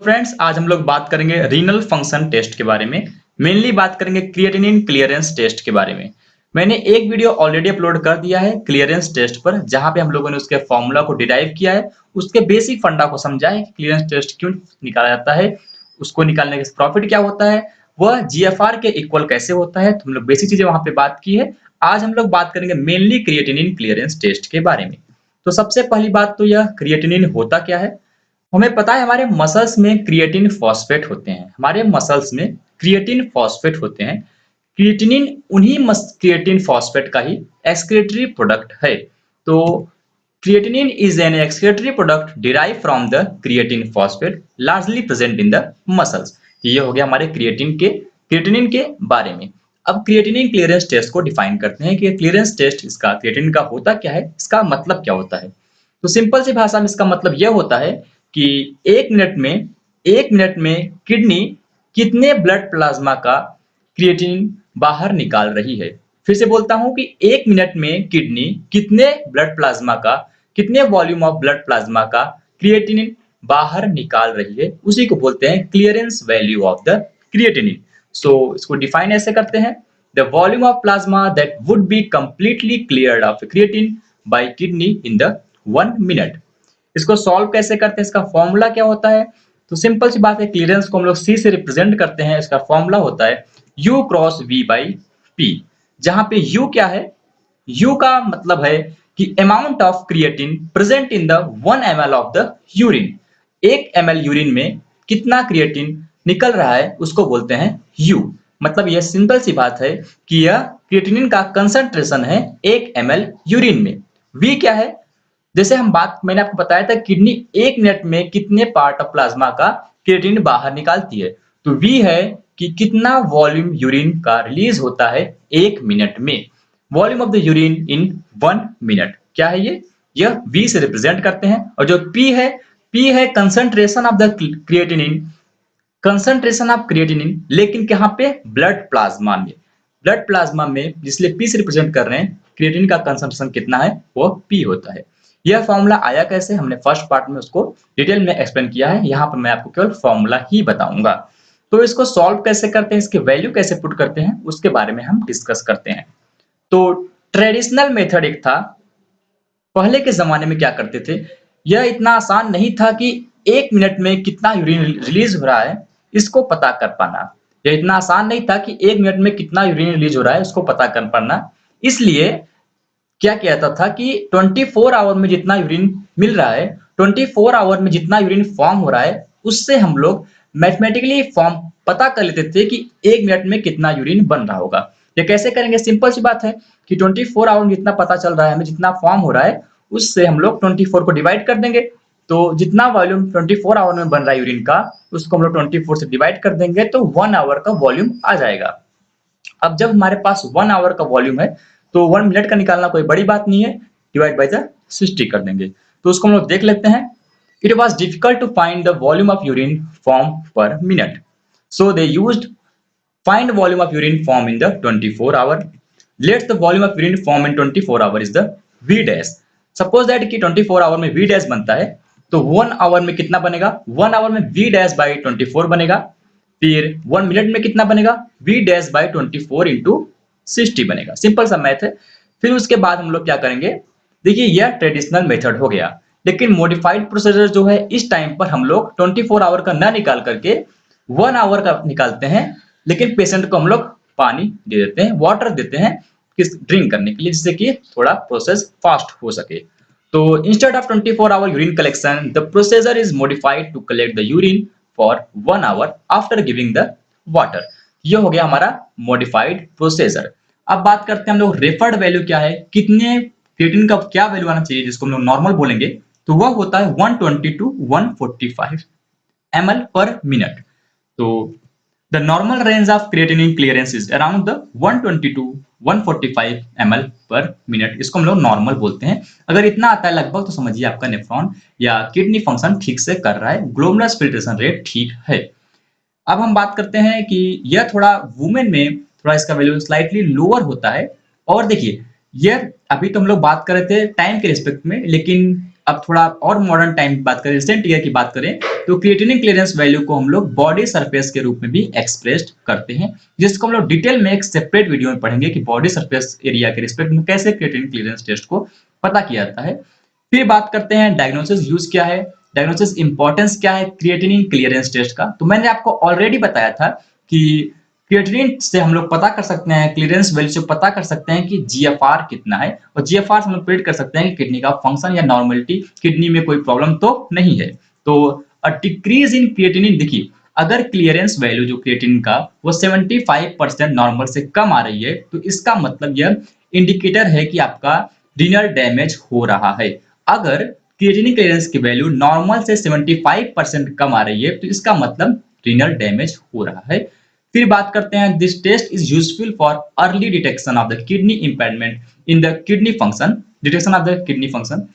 Friends, आज हम लोग बात करेंगे रीनल फंक्शन टेस्ट के बारे में। मेनली बात करेंगे क्रिएटिनिन क्लियरेंस टेस्ट के बारे में। मैंने एक वीडियो ऑलरेडी अपलोड कर दिया है क्लियरेंस टेस्ट पर, जहां पे हम लोगों ने उसके फॉर्मूला को डिराइव किया है, उसके बेसिक फंडा को समझा है कि क्लियरेंस टेस्ट क्यों निकाला जाता है, उसको निकालने के प्रॉफिट क्या होता है, वह जीएफआर के इक्वल कैसे होता है। तो हम लोग बेसिक चीजें वहां पे बात की है। आज हम लोग बात करेंगे मेनली क्रिएटिनिन क्लियरेंस टेस्ट के बारे में। तो सबसे पहली बात तो यह क्रिएटिनिन होता क्या है। हमें पता है हमारे मसल्स में क्रिएटिन फॉस्फेट होते हैं। हमारे मसल्स में क्रिएटिन फॉस्फेट होते हैं। क्रिएटिनिन उन्हीं क्रिएटिन फॉस्फेट का ही एक्सक्रीटरी प्रोडक्ट है। तो creatinine is an excretory product derive from the creatine phosphate largely present in the muscles. तो ये हो गया हमारे क्रिएटिनिन के बारे में। अब क्रिएटिनिन क्लियरेंस टेस्ट को डिफाइन करते हैं कि क्लियरेंस टेस्ट इसका क्रिएटिनिन का होता क्या है, इसका मतलब क्या होता है। तो सिंपल सी भाषा में इसका मतलब यह होता है कि एक मिनट में किडनी कितने ब्लड प्लाज्मा का क्रिएटिनिन बाहर निकाल रही है। फिर से बोलता हूं कि एक मिनट में किडनी कितने वॉल्यूम ऑफ ब्लड प्लाज्मा का क्रिएटिनिन बाहर निकाल रही है, उसी को बोलते हैं clearance value of the creatinine. So इसको डिफाइन ऐसे करते हैं, the volume of plasma that would be completely cleared of creatine by kidney in the 1 minute. इसको सॉल्व कैसे करते हैं, इसका फॉर्मूला क्या होता है। तो सिंपल सी बात है, क्लियरेंस को हम लोग सी से रिप्रेजेंट करते हैं। इसका फॉर्मूला होता है U cross V by P, जहां पे U क्या है, U का मतलब है कि amount of creatine present in the 1 ml of the urine. 1 ml urine में कितना क्रिएटिन निकल रहा है उसको बोलते हैं U। मतलब यह सिंपल सी बात है कि यह क्रिएटिनिन का कंसंट्रेशन है 1 ml यूरिन में। V क्या है, जैसे मैंने आपको बताया था किडनी एक मिनट में कितने पार्ट ऑफ प्लाज्मा का क्रिएटिनिन बाहर निकालती है। तो V है कि कितना वॉल्यूम यूरिन का रिलीज होता है 1 मिनट में। Volume of the urine in 1 minute क्या है ये, यह V से रिप्रेजेंट करते हैं। और जो P है concentration of the creatinine, concentration of creatinine लेकिन कहाँ पे, ब्लड प्लाज्मा में। ब्लड प्लाज्मा में जिसलिए P से रिप्रेजेंट कर रहे हैं, क्रिएटिनिन का कंसंट्रेशन कितना है वो P होता है। यह फॉर्मूला आया कैसे, हमने फर्स्ट पार्ट में उसको डिटेल में एक्सप्लेन किया है। यहाँ पर मैं आपको केवल फॉर्मूला ही बताऊंगा। तो इसको सॉल्व कैसे करते हैं, इसके वैल्यू कैसे पुट करते हैं, उसके बारे में हम डिस्कस करते हैं। तो ट्रेडिशनल मेथड एक था, पहले के जमाने में क्या करते थे, यह इतना आसान नहीं था कि 1 मिनट में कितना यूरिन रिलीज हो रहा है इसको पता कर पाना। यह इतना आसान नहीं था कि 1 मिनट में कितना यूरिन रिलीज हो रहा है उसको पता कर पाना। इसलिए क्या कहता था कि 24 आवर में जितना यूरिन मिल रहा है, 24 आवर में जितना यूरिन फॉर्म हो रहा है, उससे हम लोग मैथमेटिकली फॉर्म पता कर लेते थे कि 1 मिनट में कितना यूरिन बन रहा होगा। ये कैसे करेंगे, सिंपल सी बात है कि 24 आवर में जितना पता चल रहा है, हमें जितना फॉर्म हो रहा है, उससे हम लोग 24 को डिवाइड कर देंगे। तो जितना वॉल्यूम 24 आवर में बन रहा है यूरिन का, उसको हम लोग 24 से डिवाइड कर देंगे तो 1 आवर का वॉल्यूम आ जाएगा। अब जब हमारे पास 1 आवर का वॉल्यूम है तो 1 मिनट का निकालना कोई बड़ी बात नहीं है, डिवाइड बाय द 60 कर देंगे। तो उसको हम लोग देख लेते हैं। It was difficult to find the volume of urine form per minute, so they used find volume of urine form in the 24 hour. Let the volume of urine form in 24 hour is the V dash. Suppose that कि 24 our में V dash बनता है, तो 1 our में कितना बनेगा, 1 our में V dash by 24 बनेगा। फिर 1 मिनट में कितना बनेगा, V dash by 24 इंटू 60 बनेगा। सिंपल सा मैथ है। फिर उसके बाद हम लोग क्या करेंगे, देखिए यह ट्रेडिशनल मेथड हो गया। लेकिन मॉडिफाइड प्रोसीजर जो है, इस टाइम पर हम लोग 24 आवर का ना निकाल करके 1 आवर का निकालते हैं। लेकिन पेशेंट को हम लोग पानी दे देते हैं, वाटर देते हैं किस ड्रिंक करने के लिए, जिससे कि थोड़ा प्रोसेस फास्ट हो सके। तो instead of 24 hour urine collection, the procedure is modified to collect the urine for 1 hour after giving the water. ये हो गया हमारा मॉडिफाइड प्रोसीजर। अब बात करते हैं हम लोग रेफर्ड वैल्यू क्या है, कितने क्रिएटिनिन का क्या वैल्यू आना चाहिए, जिसको हम लोग नॉर्मल बोलेंगे। तो वह होता है 120 टू 145 ml पर मिनट। तो the normal range of creatinine clearance is around the 120 to 145 ml per minute। इसको हम लोग नॉर्मल बोलते हैं। अगर इतना आता है लगभग, तो समझिए आपका नेफ्रॉन या किडनी फंक्शन ठीक से कर रहा है, ग्लोमेरुलर फिल्ट्रेशन रेट ठीक है। अब हम बात करते हैं कि यह थोड़ा वुमेन में थोड़ा इसका वैल्यू स्लाइटली लोअर होता है। और देखिए, यह अभी तो हम लोग बात कर रहे थे टाइम के रिस्पेक्ट में, लेकिन अब थोड़ा और मॉडर्न टाइम की बात करें, रिसेंट ईयर की बात करें, तो क्रिएटिनिन क्लियरेंस वैल्यू को हम लोग बॉडी सरफेस के रूप में भी एक्सप्रेस करते हैं, जिसको हम लोग डिटेल में एक सेपरेट वीडियो में पढ़ेंगे कि बॉडी सरफेस एरिया के रिस्पेक्ट में कैसे क्रिएटिनिन क्लियरेंस टेस्ट को पता किया जाता है। फिर बात करते हैं डायग्नोसिस यूज क्या है, डायग्नोसिस इंपॉर्टेंस क्या है क्रिएटिनिन क्लियरेंस टेस्ट का। तो मैंने आपको ऑलरेडी बताया था कि क्रिएटिनिन से हम लोग पता कर सकते हैं, क्लियरेंस वैल्यू से पता कर सकते हैं कि जीएफआर कितना है, और जीएफआर से हम लोग प्रेडिक्ट कर सकते हैं कि किडनी का फंक्शन या नॉर्मलिटी, किडनी में कोई प्रॉब्लम तो नहीं है। तो अ डिक्रीज इन क्रिएटिनिन, देखिए अगर क्लियरेंस वैल्यू जो क्रिएटिनिन का वो 75% नॉर्मल से कम आ रही है, तो इसका मतलब यह इंडिकेटर है कि आपका रीनल डैमेज हो रहा है। अगर क्रिएटिनिन क्लियरेंस की वैल्यू नॉर्मल से 75% कम आ रही है, तो इसका मतलब रीनल डैमेज हो रहा है। फिर बात करते हैं, this test is useful for early detection of the kidney impairment in the kidney function, detection of the kidney function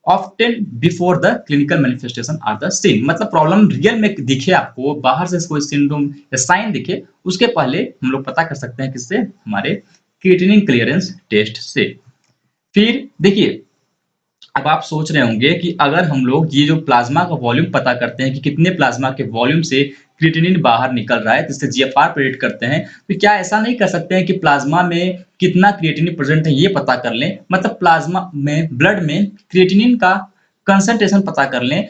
often before the clinical manifestation are the seen. मतलब प्रॉब्लम रियल में दिखे आपको, बाहर से कोई सिंड्रोम या sign दिखे, उसके पहले हम लोग पता कर सकते हैं किससे, हमारे क्रिएटिनिन क्लियरेंस टेस्ट से। फिर देखिए, अब आप सोच रहे होंगे कि अगर हम लोग ये जो प्लाज्मा का वॉल्यूम पता करते हैं कि कितने प्लाज्मा के वॉल्यूम से क्रिएटिनिन बाहर निकल रहा है, जिससे जीएफआर प्रेडिक्ट करते हैं, तो क्या ऐसा नहीं कर सकते हैं कि प्लाज्मा में कितना क्रिएटिनिन प्रेजेंट है ये पता कर लें, मतलब प्लाज्मा में, ब्लड में क्रिएटिनिन का कंसंट्रेशन पता कर लें,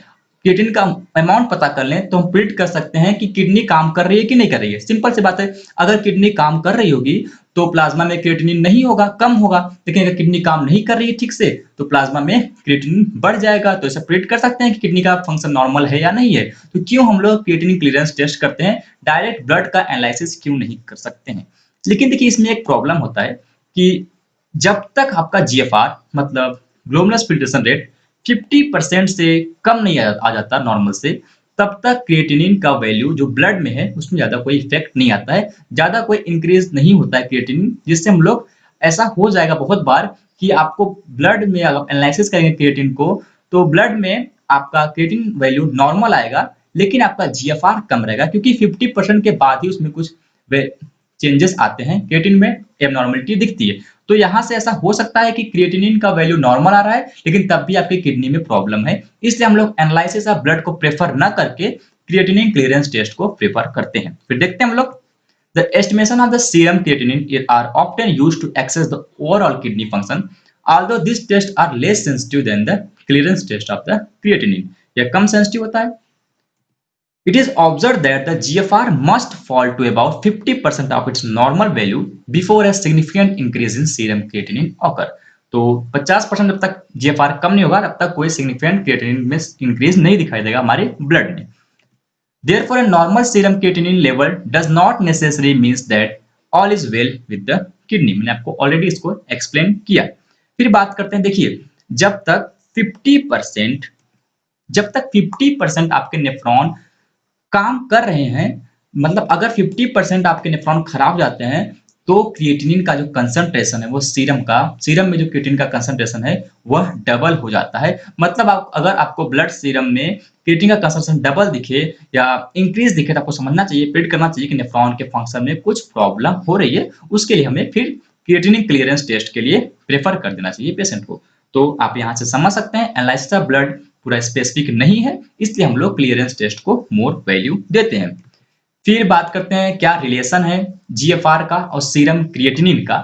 क्रिएटिनिन का अमाउंट पता कर लें, तो हम प्रेडिक्ट कर सकते हैं कि किडनी काम कर रही है कि नहीं कर रही है। सिंपल सी बात है, अगर किडनी काम कर रही होगी तो प्लाज्मा में क्रिएटिनिन नहीं होगा, कम होगा, लेकिन अगर किडनी काम नहीं कर रही है ठीक से, तो प्लाज्मा में क्रिएटिनिन बढ़ जाएगा। तो ऐसा प्रेडिक्ट कर सकते हैं कि किडनी का फंक्शन नॉर्मल है या नहीं है। तो क्यों हम लोग क्रिएटिनिन क्लियरेंस टेस्ट करते हैं, डायरेक्ट ब्लड का एनालिसिस क्यों नहीं कर सकते हैं। लेकिन देखिए, इसमें एक प्रॉब्लम होता है कि जब तक आपका जीएफआर मतलब ग्लोमेरुलर फिल्ट्रेशन रेट 50% से कम नहीं आ जाता नॉर्मल से, तब तक क्रिएटिनिन का वैल्यू जो ब्लड में है उसमें ज्यादा कोई इफेक्ट नहीं आता है, ज्यादा कोई इंक्रीज नहीं होता है क्रिएटिनिन, जिससे हम लोग, ऐसा हो जाएगा बहुत बार कि आपको ब्लड में अगर एनालिसिस करेंगे क्रिएटिनिन को, तो ब्लड में आपका क्रिएटिनिन वैल्यू नॉर्मल आएगा, लेकिन आपका जीएफआर कम रहेगा, क्योंकि 50% के बाद ही उसमें कुछ चेंजेस आते हैं, क्रिएटिनिन में एबनॉर्मलिटी दिखती है। तो यहाँ से ऐसा हो सकता है कि क्रिएटिनिन का वैल्यू नॉर्मल आ रहा है, लेकिन तब भी आपकी किडनी में प्रॉब्लम है, इसलिए हम लोग एनालिसिस ऑफ ब्लड को प्रेफर न करके क्रिएटिनिन क्लियरेंस टेस्ट को प्रेफर करते हैं। फिर देखते हैं हम लोग, the estimation of the serum creatinine are often used to access the overall kidney function, although these tests are less sensitive than the clearance test of the creatinine। यह कम sensitive होता है। It is observed that the GFR must fall to about 50% of its normal value before a significant increase in serum creatinine occur। तो 50% जब तक GFR कम नहीं होगा, तब तक कोई significant creatinine में इंक्रीज नहीं दिखाई देगा हमारे ब्लड में। Therefore, a normal serum creatinine level does not necessarily means that all is well with the kidney। मैंने आपको ऑलरेडी इसको एक्सप्लेन किया। फिर बात करते हैं, देखिए जब तक 50% आपके नेफ्रॉन काम कर रहे हैं, मतलब अगर 50% आपके नेफ्रॉन खराब जाते हैं, तो क्रिएटिनिन का जो कंसंट्रेशन है वो सीरम में जो क्रिएटिनिन का कंसंट्रेशन है वह डबल हो जाता है। मतलब अगर आपको ब्लड सीरम में क्रिएटिनिन का कंसंट्रेशन डबल दिखे या इंक्रीज दिखे, तो आपको समझना चाहिए, प्रेडिक्ट करना चाहिए कि नेफ्रॉन के फंक्शन में कुछ प्रॉब्लम हो रही है। उसके लिए हमें फिर क्रिएटिनिन क्लियरेंस टेस्ट के लिए प्रेफर कर देना चाहिए पेशेंट को। तो आप यहाँ से समझ सकते हैं, एनालिसिस ऑफ ब्लड पूरा स्पेसिफिक नहीं है, इसलिए हम लोग क्लियरेंस टेस्ट को मोर वैल्यू देते हैं। फिर बात करते हैं क्या रिलेशन है जीएफआर का और सीरम क्रिएटिनिन का।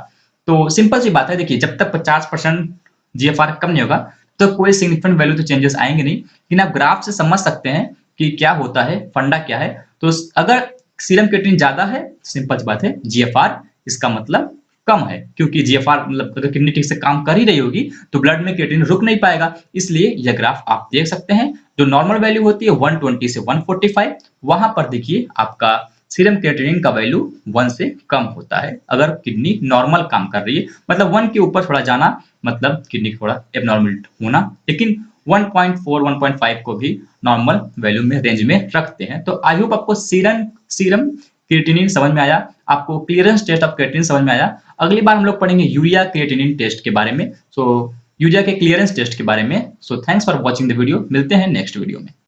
तो सिंपल सी बात है, देखिए जब तक 50% जीएफआर कम नहीं होगा, तो कोई सिग्निफिकेंट वैल्यू तो चेंजेस आएंगे नहीं, लेकिन आप ग्राफ से समझ सकते हैं कि क्या होता है, फंडा क्या है। तो अगर सीरम क्रिएटिनिन ज्यादा है, सिंपल सी बात है जीएफआर इसका मतलब कम है, क्योंकि जीएफआर मतलब अगर किडनी ठीक से काम कर ही रही होगी तो ब्लड में क्रिएटिनिन रुक नहीं पाएगा। इसलिए यह ग्राफ आप देख सकते हैं, जो नॉर्मल वैल्यू होती है 120 से 145, वहां पर देखिए आपका सीरम क्रिएटिनिन का वैल्यू 1 से कम होता है अगर किडनी नॉर्मल काम कर रही है। मतलब 1 के ऊपर थोड़ा जाना मतलब किडनी थोड़ा एबनॉर्मल होना, लेकिन 1.4 1.5 को भी नॉर्मल वैल्यू में रेंज में रखते हैं। तो आई होप आपको सीरम क्रिएटिनिन समझ में आया, आपको क्लियरेंस टेस्ट ऑफ क्रिएटिनिन समझ में आया। अगली बार हम लोग पढ़ेंगे यूरिया क्रिएटिनिन टेस्ट के बारे में, सो यूरिया के क्लियरेंस टेस्ट के बारे में। So thanks for watching the video, मिलते हैं नेक्स्ट वीडियो में।